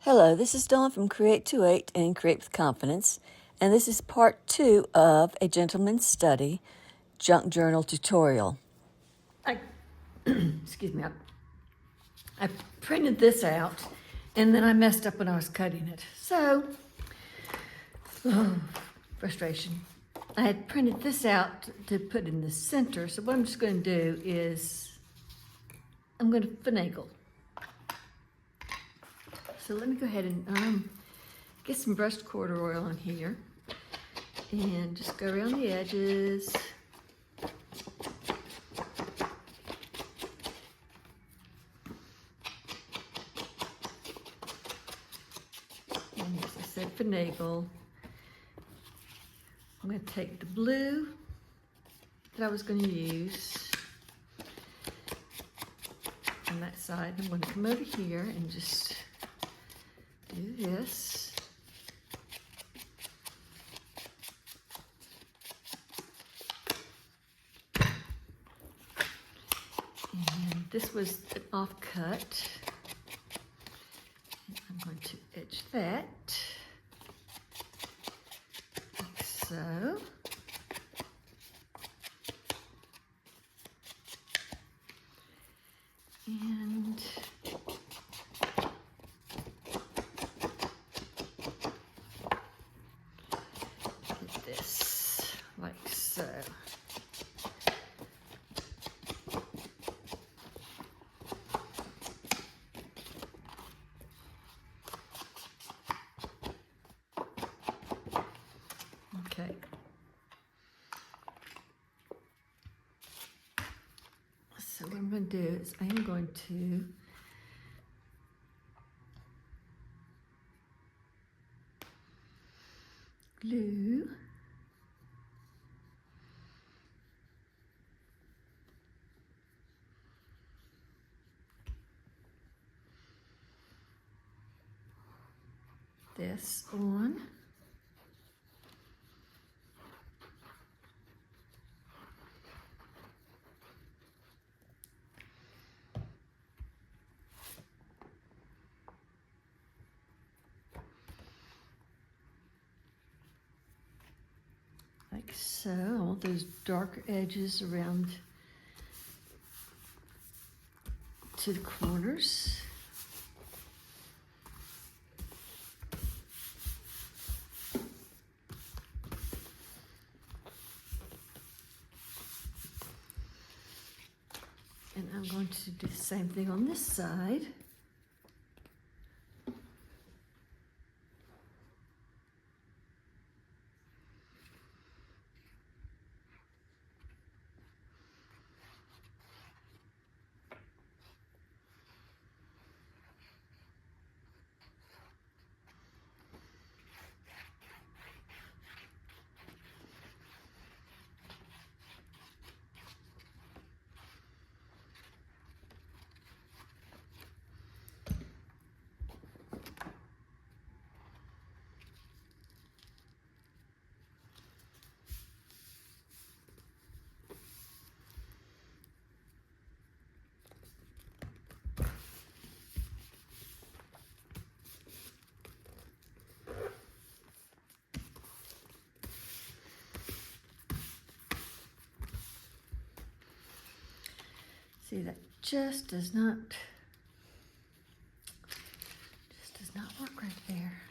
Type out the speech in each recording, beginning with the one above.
Hello, this is Dawn from Create28 and Create with Confidence, and this is part 2 of a gentleman's study junk journal tutorial. Excuse me, I printed this out and then I messed up when I was cutting it. So, frustration. I had printed this out to put in the center, so what I'm just going to do is I'm going to finagle. So let me go ahead and get some brushed corduroy on here and just go around the edges. And as I said, finagle. I'm going to take the blue that I was going to use on that side. I'm going to come over here and just do this. And this was an offcut. And I'm going to edge that, like so. And get this, like so. Okay. So what I'm going to do is I am going to glue this on. Like so. I want those darker edges around to the corners. And I'm going to do the same thing on this side. See, that just does not work right there.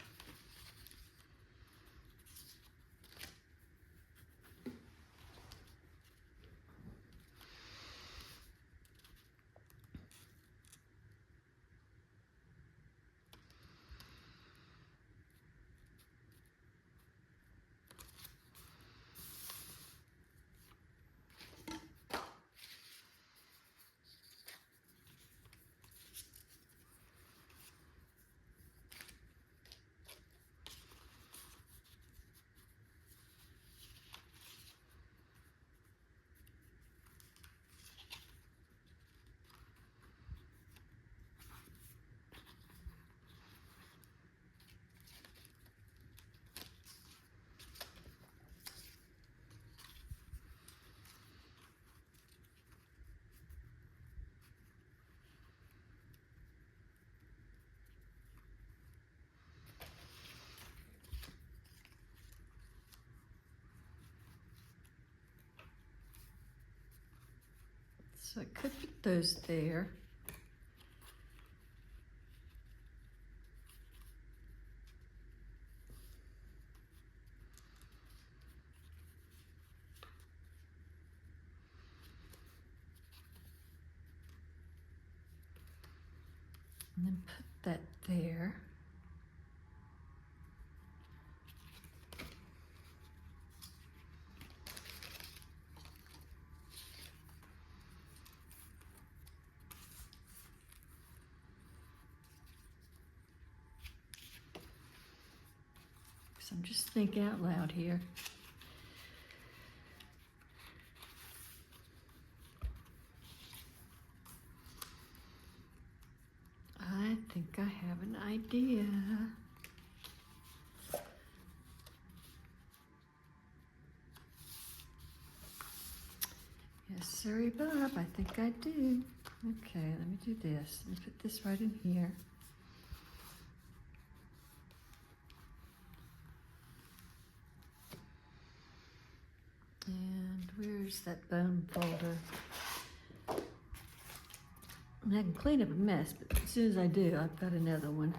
So I could put those there. And then put that there. So I'm just thinking out loud here. I think I have an idea. Yes, sorry, Bob, I think I do. Okay, let me do this. Let me put this right in here. And where's that bone folder? I mean, I can clean up a mess, but as soon as I do, I've got another one.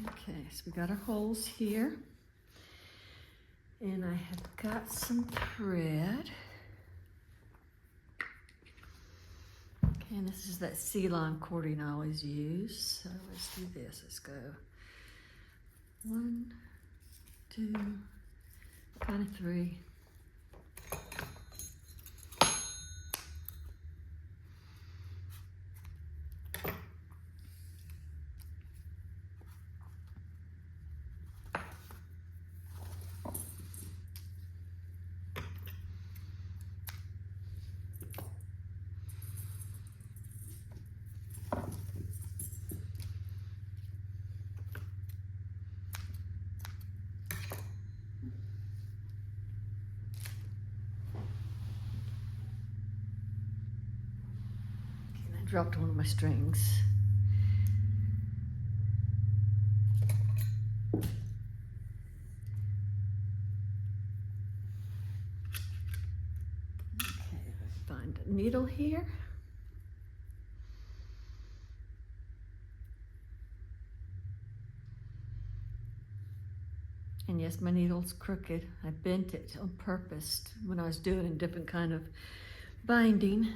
Okay, so we got our holes here. And I have got some thread. Okay, and this is that C-line cording I always use. So let's do this. Let's go 1, 2, kind of 3. Dropped one of my strings. Okay, find a needle here. And yes, my needle's crooked. I bent it on purpose when I was doing a different kind of binding.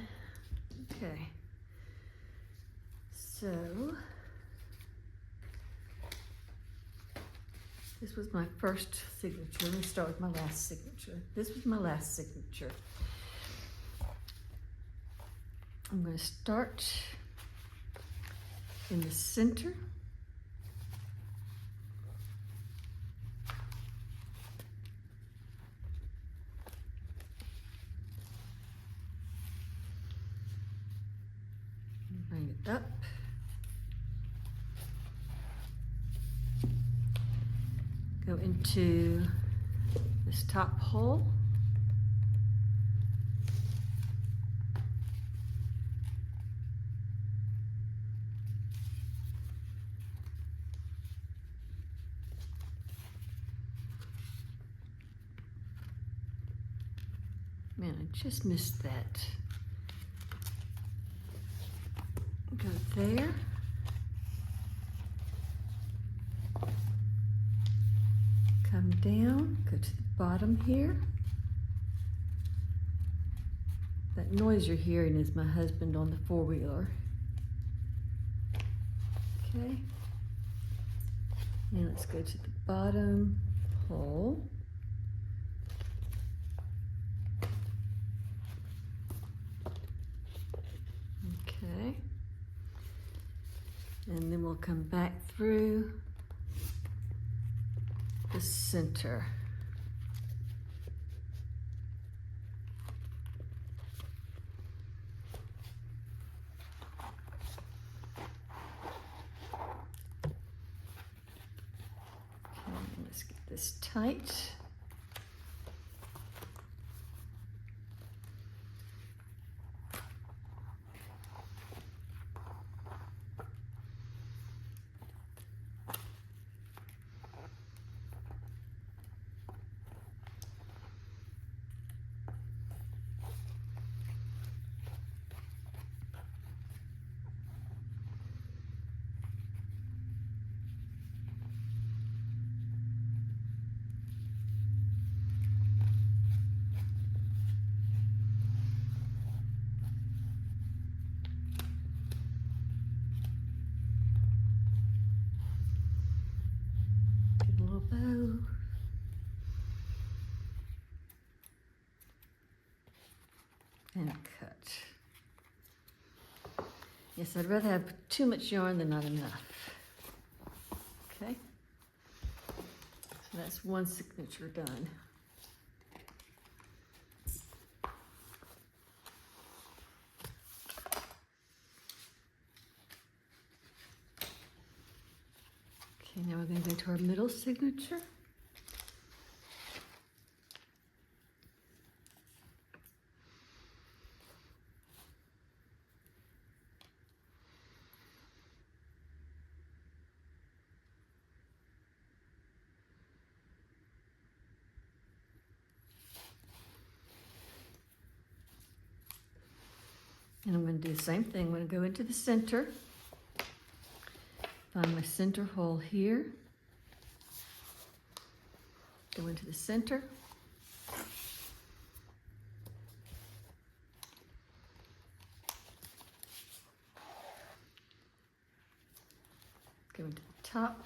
Okay. So, this was my first signature. Let me start with my last signature. This was my last signature. I'm going to start in the center. Bring it up. Go into this top hole. Man, I just missed that. Go there. Come down, go to the bottom here. That noise you're hearing is my husband on the four-wheeler. Okay. And let's go to the bottom hole. Okay. And then we'll come back through the center. Okay, let's get this tight. Get a little bow. And cut. Yes, I'd rather have too much yarn than not enough. Okay, so that's one signature done. Okay, now we're going to go to our middle signature. And I'm going to do the same thing. I'm going to go into the center, find my center hole here, Go into the center. Go into the top.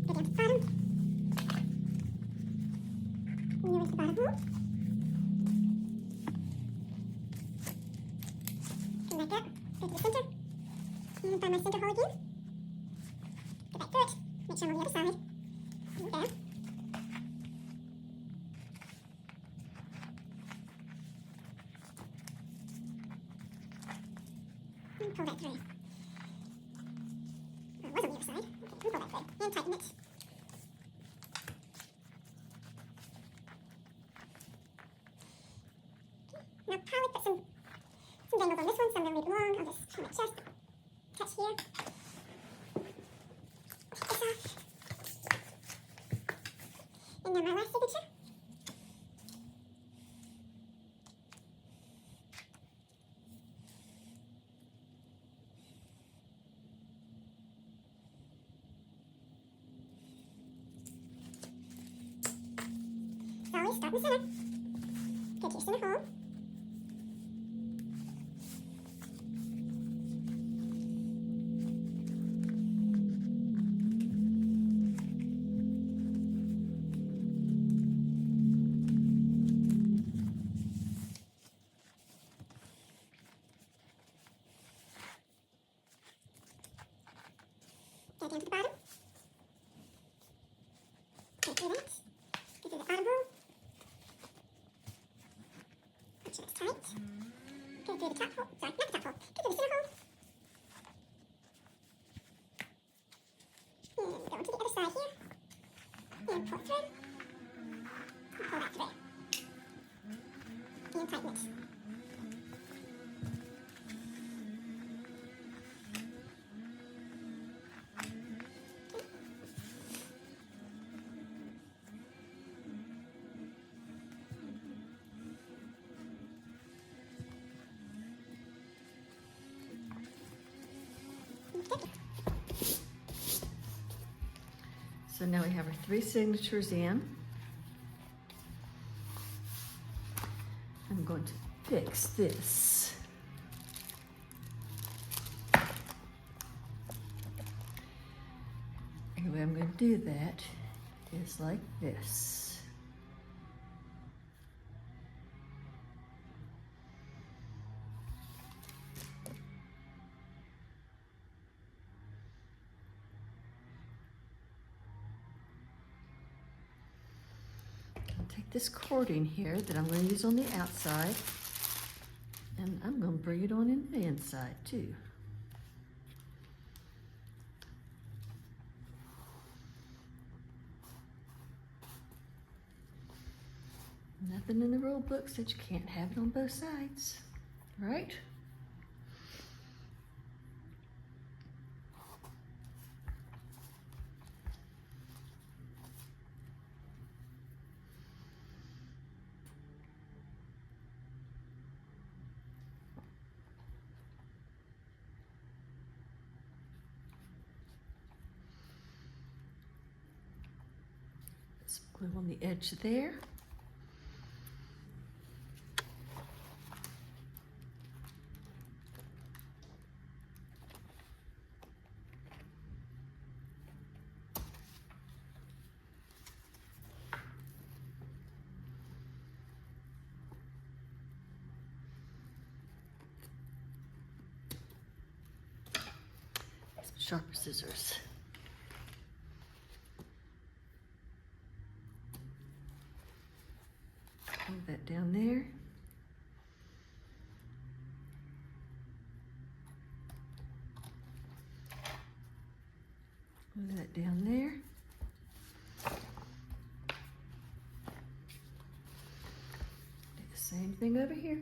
Go down to the bottom. Near the bottom hole. Come back up. Go to the center. And find my center hole again. Go back through it. Make sure I'm on the other side. There we go. And pull that through. Oh, it was on the other side. Okay, pull that through. And tighten it. Now probably put some dangles on this one, so I'm going to leave it alone. I'll just trim it just a touch here. Take this off. And now my last signature. So always start in the center. Go to your center hole. Go down to the bottom. Go through that. Go through the bottom hole. Make sure it's tight. Go through the top hole. Sorry, not the top hole. Go through the center hole. And go into the other side here. And pull it through. And pull that through. And tighten it. So now we have our 3 signatures in. I'm going to fix this. And the way I'm going to do that is like this. Take this cording here that I'm going to use on the outside, and I'm going to bring it on in the inside too. Nothing in the rule book said you can't have it on both sides, right? Glue on the edge there. Some sharper scissors. Move that down there. Move that down there. Do the same thing over here.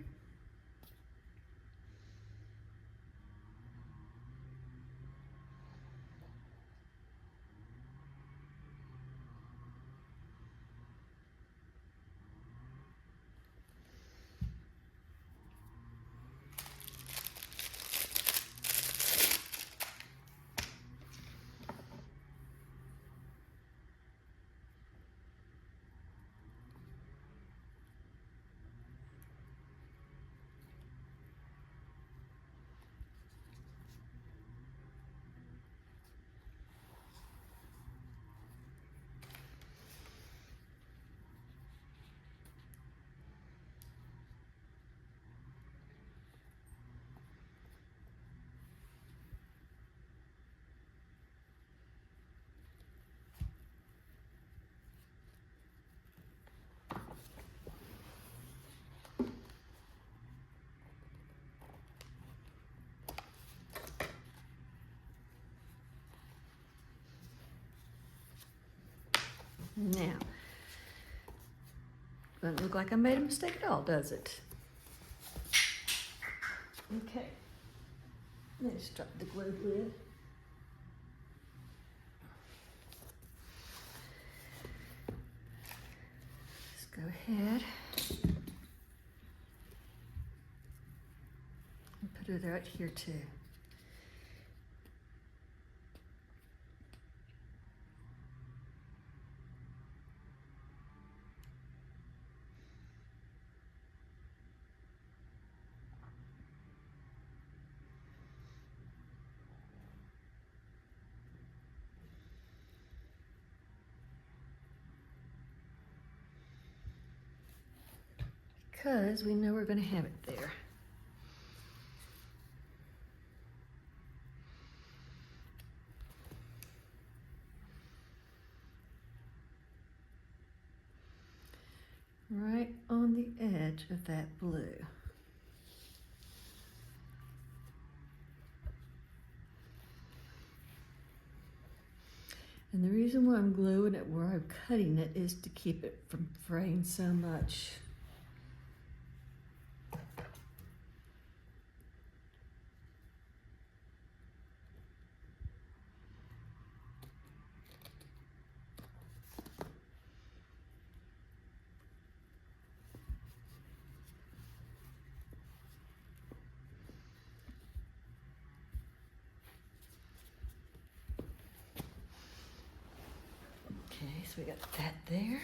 Now, doesn't look like I made a mistake at all, does it? Okay, let's drop the glue lid. Let's go ahead and put it right here too. Because we know we're going to have it there. Right on the edge of that blue. And the reason why I'm gluing it where I'm cutting it is to keep it from fraying so much. Okay, so we got that there.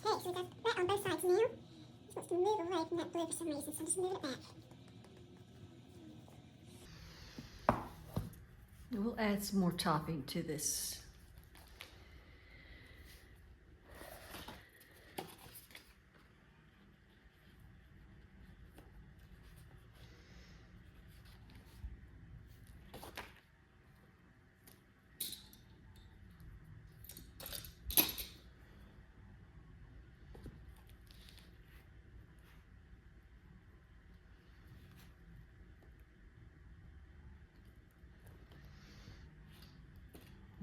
Okay, so we got that on both sides now. Just wants to move away from that blue for some reason, so I'm just moving it back. And we'll add some more topping to this.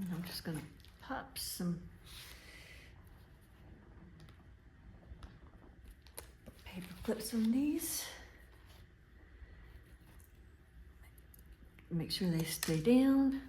And I'm just going to pop some paper clips on these. Make sure they stay down.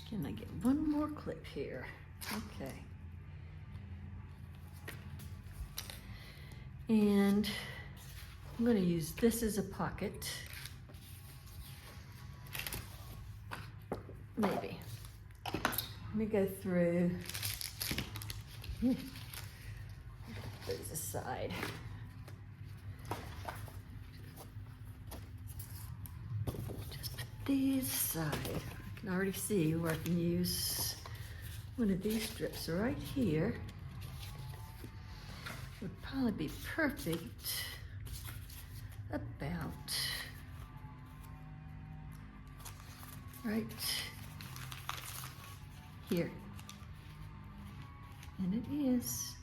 Can I get one more clip here? Okay. And I'm going to use this as a pocket. Maybe. Let me go through. Put those aside. Just put these aside. I can already see where I can use one of these strips right here. Would probably be perfect about right here. And it is.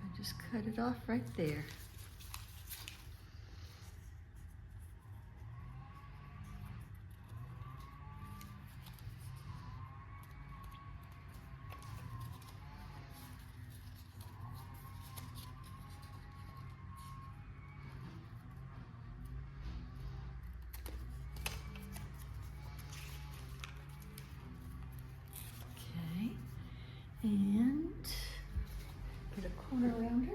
I just cut it off right there. Okay, and put a corner around her.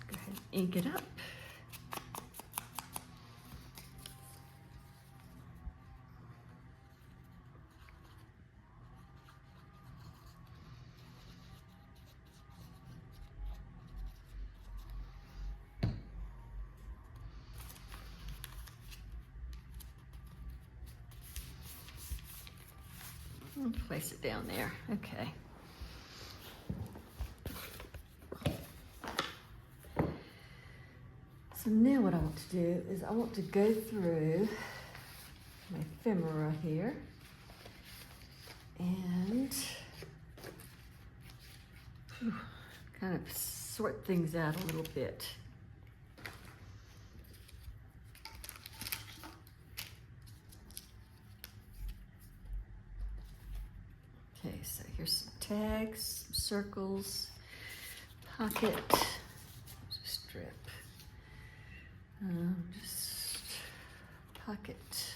Go ahead and ink it up. And place it down there. Okay. So now what I want to do is I want to go through my ephemera here and kind of sort things out a little bit. Okay, so here's some tags, some circles, pocket, there's a strip, just pocket,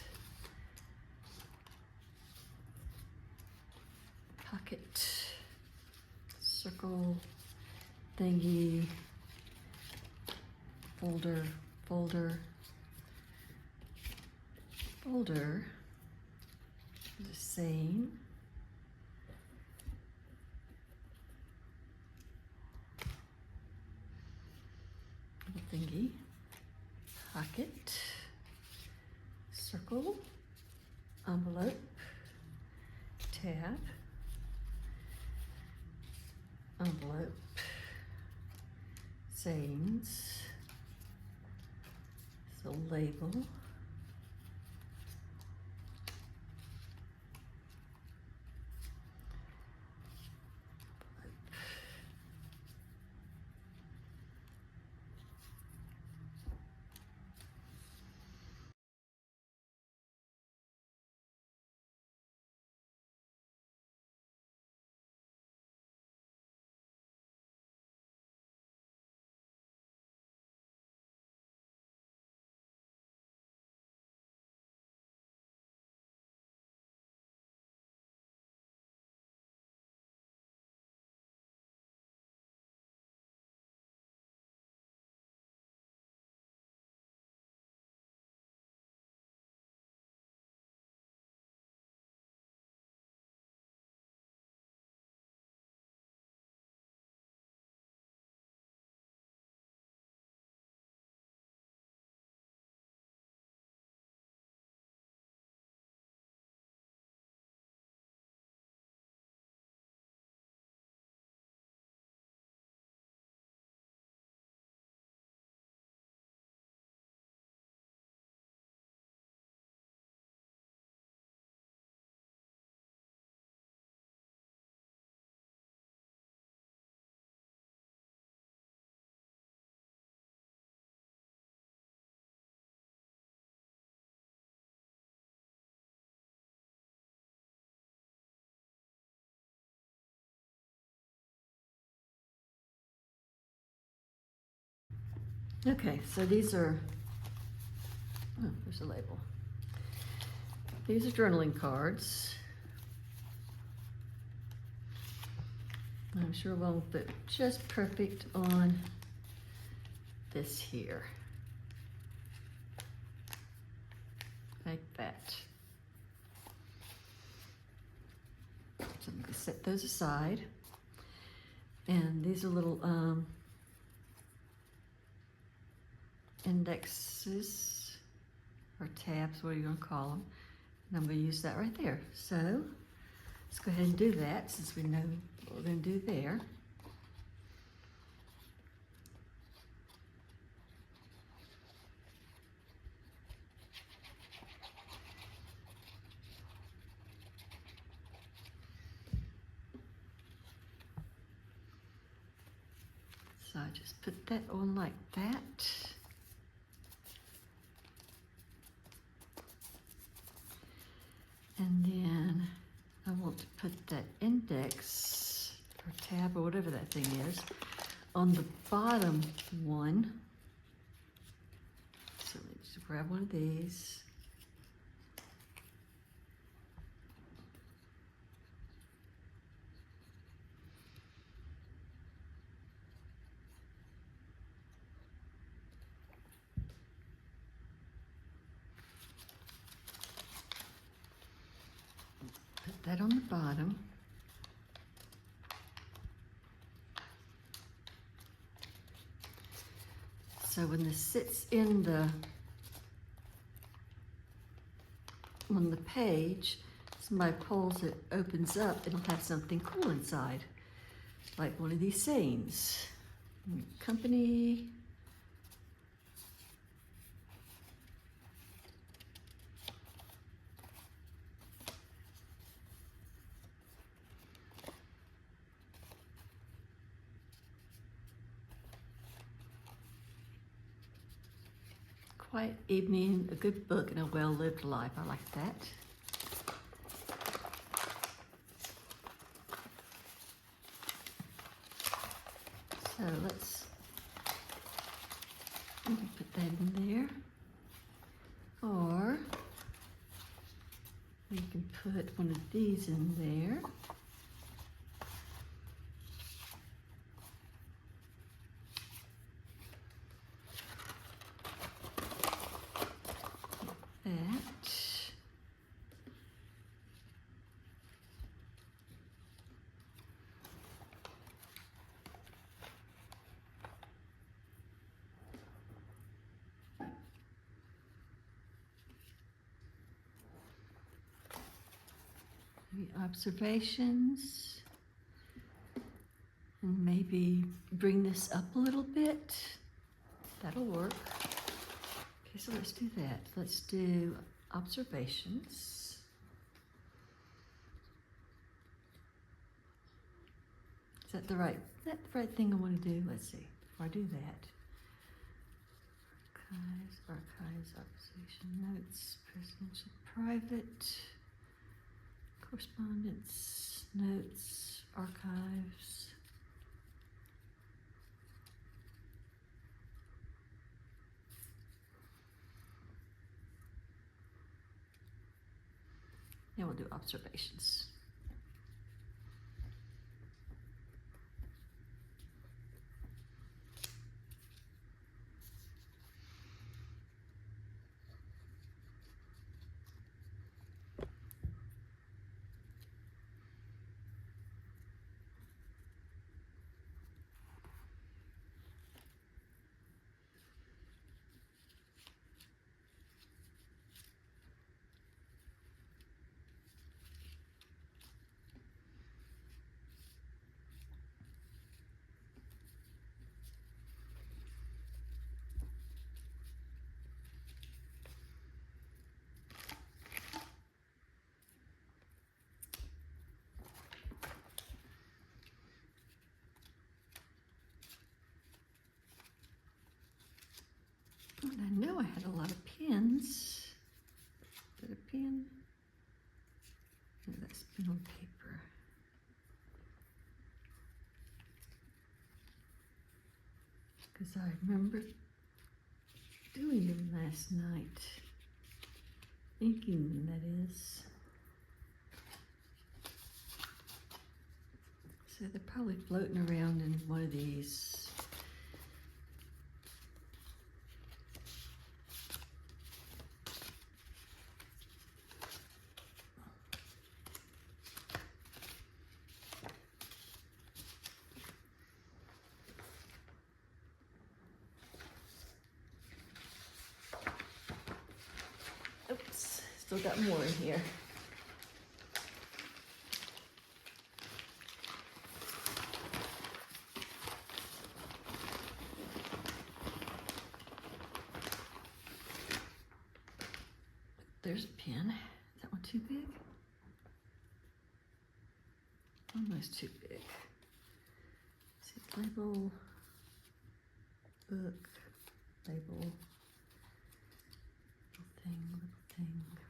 pocket, circle, thingy, folder, folder, folder, the same. Thingy, pocket, circle, envelope, tab, envelope, sayings, so label, Okay, so these are, oh, there's a label. These are journaling cards. I'm sure we'll fit just perfect on this here. Like that. So I'm going to set those aside. And these are little indexes or tabs, what are you going to call them? And I'm going to use that right there. So let's go ahead and do that since we know what we're going to do there. So I just put that on like that. And then I want to put that index or tab or whatever that thing is on the bottom one. So let me just grab one of these. Put that on the bottom. So when this sits in on the page, somebody pulls it, opens up, it'll have something cool inside, like one of these sayings. Company. Quiet evening, a good book, and a well-lived life. I like that. So let's put that in there. Or we can put one of these in there. That. Maybe observations. And maybe bring this up a little bit. That'll work. Okay, so let's do that. Let's do observations. Is that the right thing I want to do? Let's see. Before I do that. Archives, observation, notes, presidential, private, correspondence, notes, archives. Now we'll do observations. And I know I had a lot of pins. Is that a pin? No, that's been on paper. Because I remember doing them last night. Inking them, that is. So they're probably floating around in one of these. Still got more in here. There's a pen. Is that one too big? Almost too big. Let's see, label, book, label, little thing, little thing, little thing.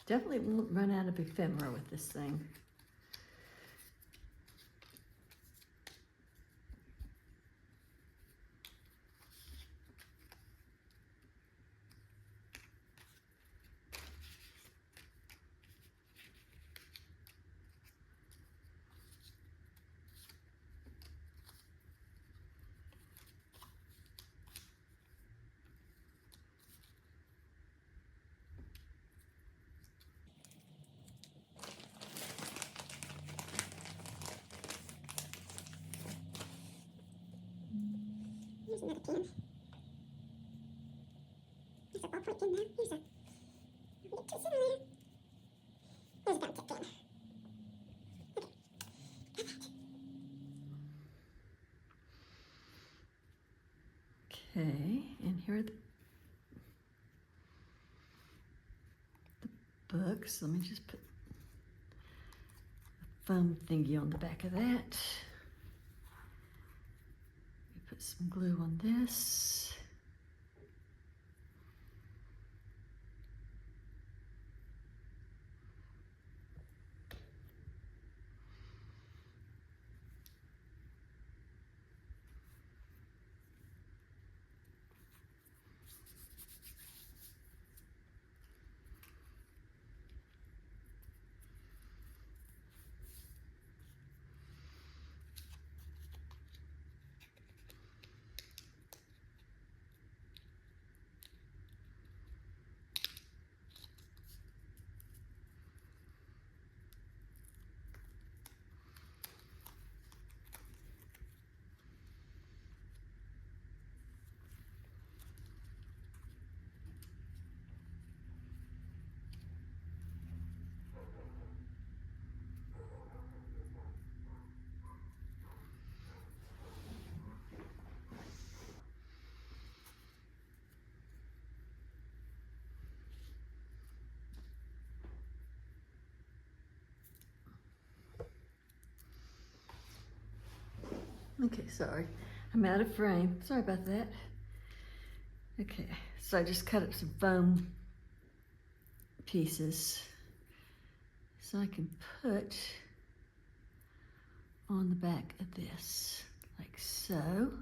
Definitely won't run out of ephemera with this thing. Here's another pen. There's a ballpoint pen there. Here's a bit too similar. Here's a ballpoint pen. Okay, and here are the books. Let me just put a foam thingy on the back of that. Let me put some glue on this. Okay, sorry. I'm out of frame. Sorry about that. Okay, so I just cut up some foam pieces so I can put on the back of this, like so.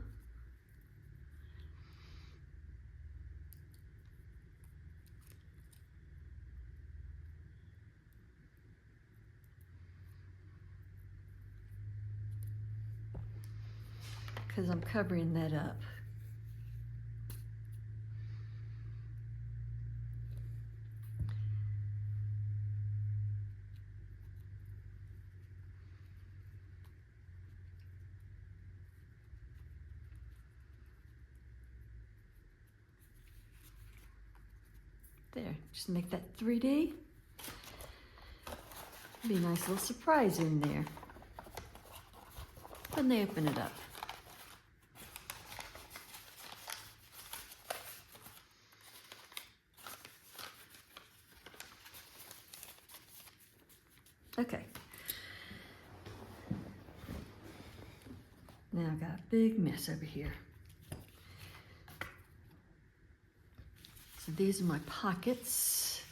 Because I'm covering that up. There, just make that 3D. Be a nice little surprise in there when they open it up. Okay. Now I've got a big mess over here. So these are my pockets.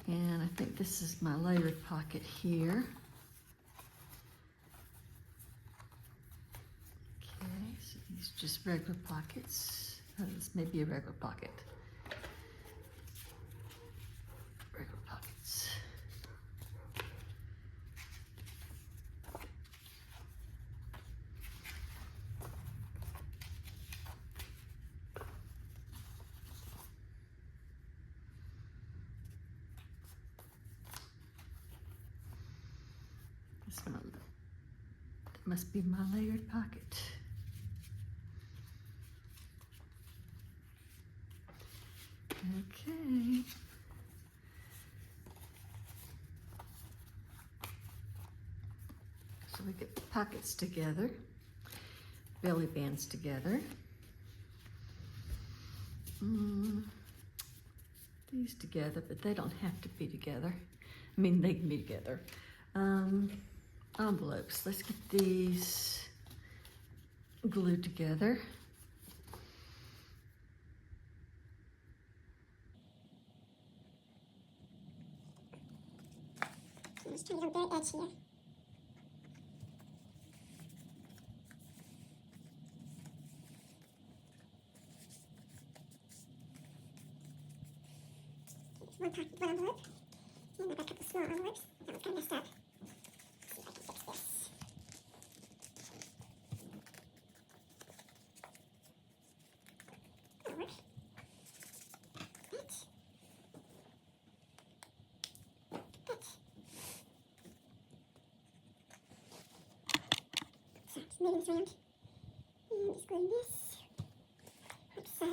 And I think this is my layered pocket here. Okay, so these are just regular pockets. Oh, this may be a regular pocket. Regular pockets. That must be my layered pocket. Okay. So we get the pockets together, belly bands together. These together, but they don't have to be together. I mean, they can be together. Envelopes, let's get these glued together. I'm just trying to get on the very edge here. One envelope, and I've got a couple small envelopes. That one's kind of messed up. Let's see if I can fix this. That'll work. That. So, just moving this around. And just gluing this. Like so.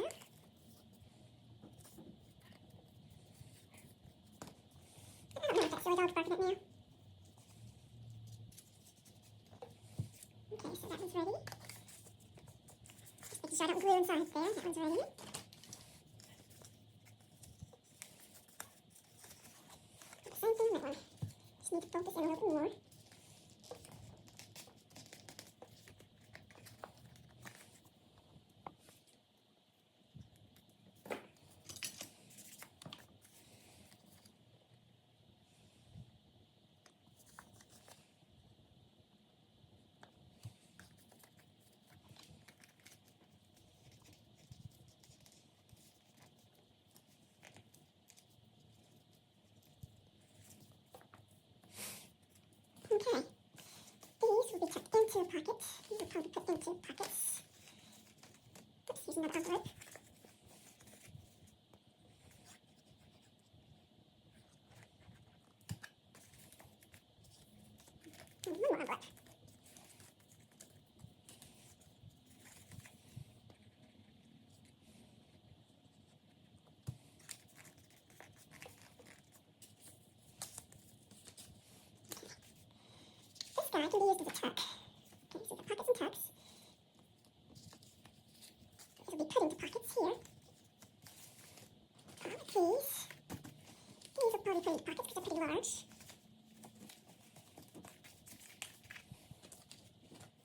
I don't know if that's silly dog barking at now. Okay, so that one's ready. Just making sure I don't glue inside there. That one's ready. Same thing with that one. Just need to fold this in a little more. Okay, these will be tucked into a pocket. These will probably put into pockets. Oops, using that envelope. And one more envelope. This guy can be used as a tuck. Okay, so the pockets and tucks. These will be put into pockets here. These will probably put into pockets because they're pretty large.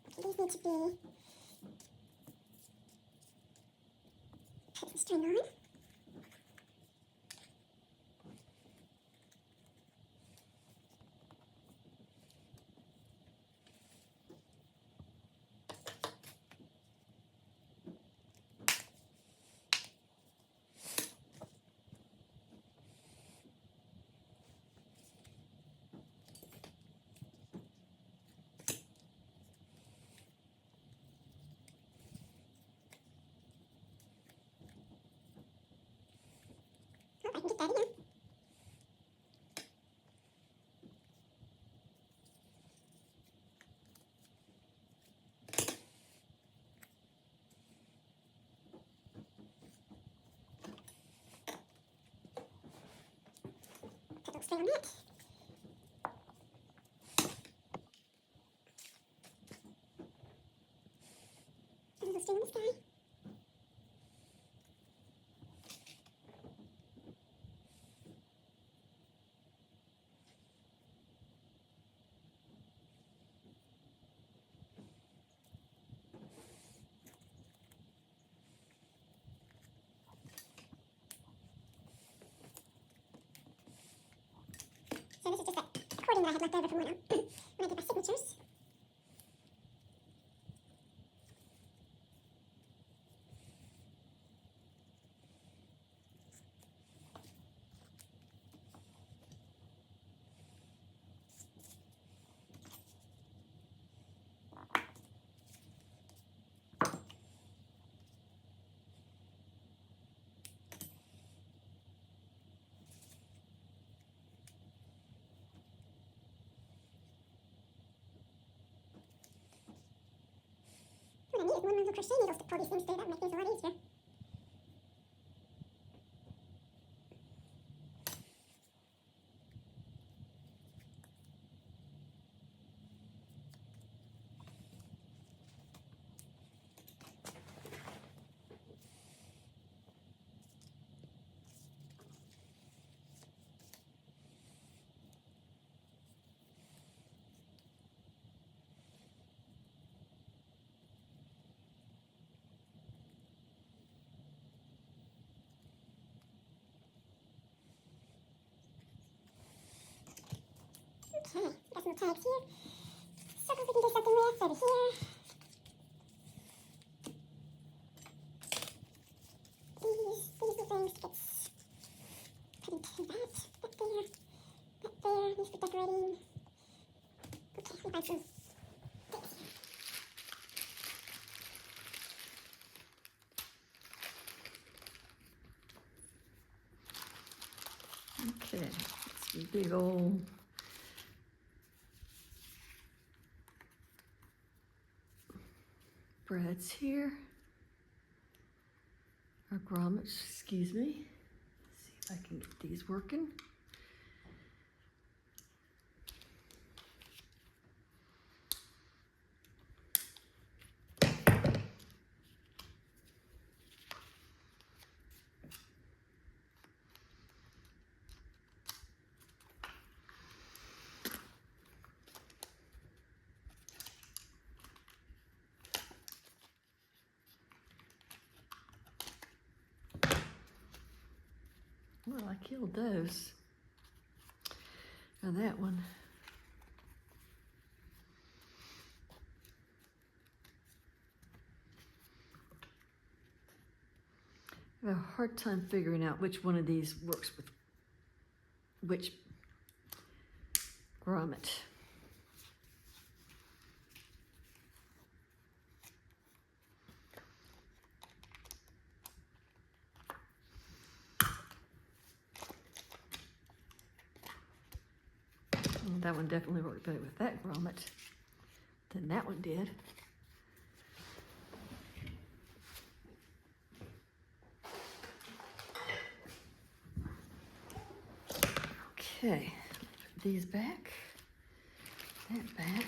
Okay, these need to be put some string on. Oh, I can get that again. Put a little string on that. Put a little string on this guy. So this is just that cording that I had left over from when I did my signatures. little crochet needles to pull these things through. That would make things a lot easier. Okay, got some tags here. Circles we can do something with over here. These little things to get put into that. Back there. Back there. These for decorating. Okay, we find some things here. Okay, some big old brads here, or grommets, excuse me. Let's see if I can get these working. Well, I killed those. Now that one. I have a hard time figuring out which one of these works with which grommet. Well, that one definitely worked better with that grommet than that one did. Okay, put these back, that back.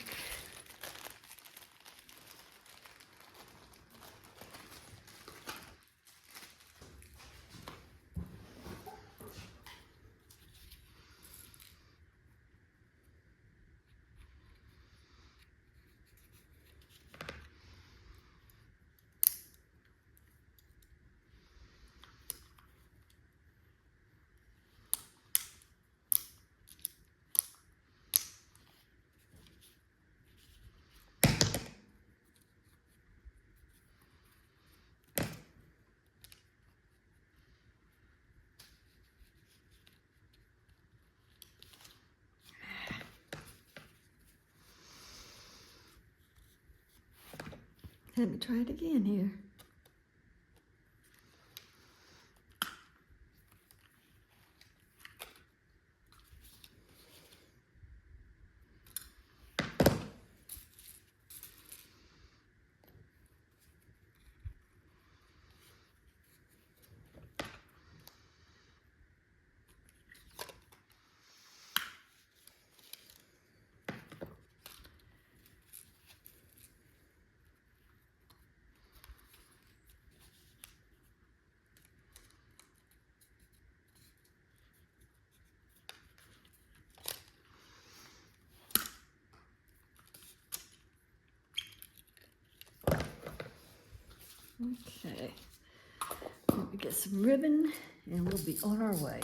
Let me try it again here. Okay, let me get some ribbon and we'll be on our way.